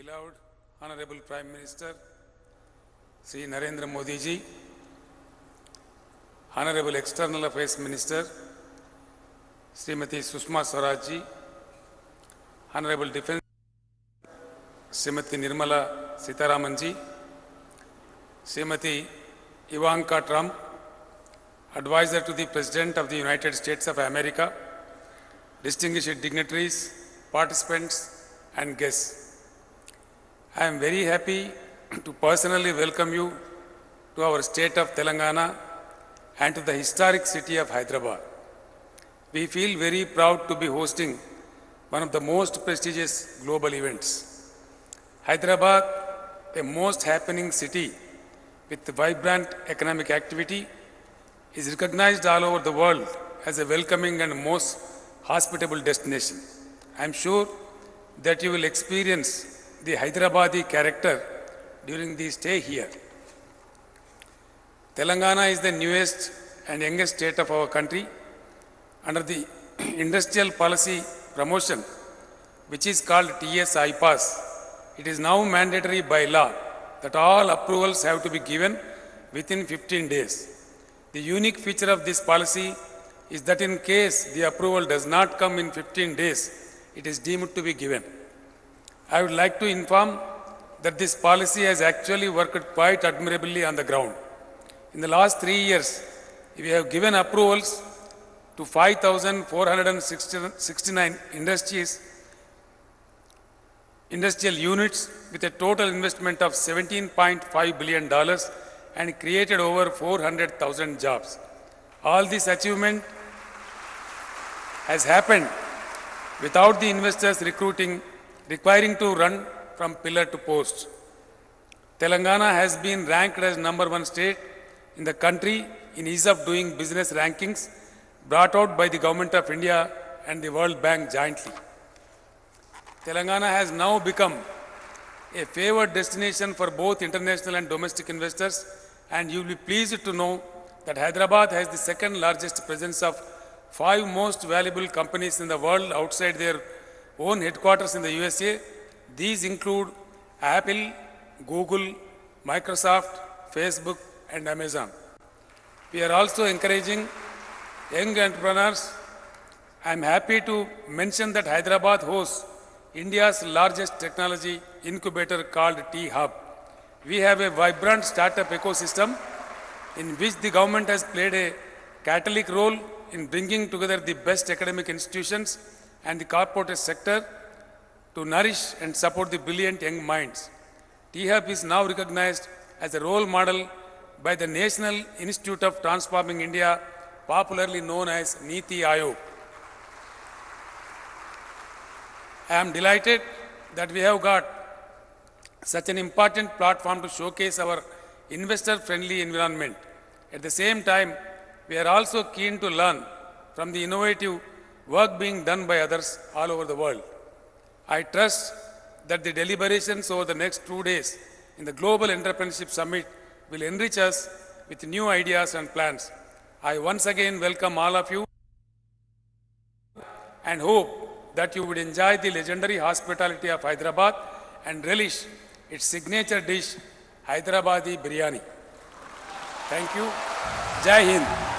beloved Honorable Prime Minister, Sri Narendra Modi ji, Honorable External Affairs Minister, Srimati Sushma Swaraj ji, Honorable Defense Srimati Nirmala Sitharaman ji, Srimati Ivanka Trump, Advisor to the President of the United States of America, distinguished dignitaries, participants and guests. I am very happy to personally welcome you to our state of Telangana and to the historic city of Hyderabad. We feel very proud to be hosting one of the most prestigious global events. Hyderabad, a most happening city with vibrant economic activity, is recognized all over the world as a welcoming and most hospitable destination. I am sure that you will experience the Hyderabadi character during the stay here. Telangana is the newest and youngest state of our country. Under the Industrial Policy Promotion, which is called TS-IPAS, it is now mandatory by law that all approvals have to be given within 15 days. The unique feature of this policy is that in case the approval does not come in 15 days, it is deemed to be given. I would like to inform that this policy has actually worked quite admirably on the ground. In the last 3 years, we have given approvals to 5,469 industrial units with a total investment of $17.5 billion and created over 400,000 jobs. All this achievement has happened without the investors requiring to run from pillar to post. Telangana has been ranked as #1 state in the country in ease of doing business rankings brought out by the Government of India and the World Bank jointly. Telangana has now become a favored destination for both international and domestic investors, and you will be pleased to know that Hyderabad has the second largest presence of 5 most valuable companies in the world outside their own headquarters in the USA. These include Apple, Google, Microsoft, Facebook, and Amazon. We are also encouraging young entrepreneurs. I am happy to mention that Hyderabad hosts India's largest technology incubator called T-Hub. We have a vibrant startup ecosystem in which the government has played a catalytic role in bringing together the best academic institutions and the corporate sector to nourish and support the brilliant young minds. T-Hub is now recognized as a role model by the National Institute of Transforming India, popularly known as NITI Aayog. I am delighted that we have got such an important platform to showcase our investor-friendly environment. At the same time, we are also keen to learn from the innovative work being done by others all over the world. I trust that the deliberations over the next 2 days in the Global Entrepreneurship Summit will enrich us with new ideas and plans. I once again welcome all of you and hope that you would enjoy the legendary hospitality of Hyderabad and relish its signature dish, Hyderabadi Biryani. Thank you. Jai Hind.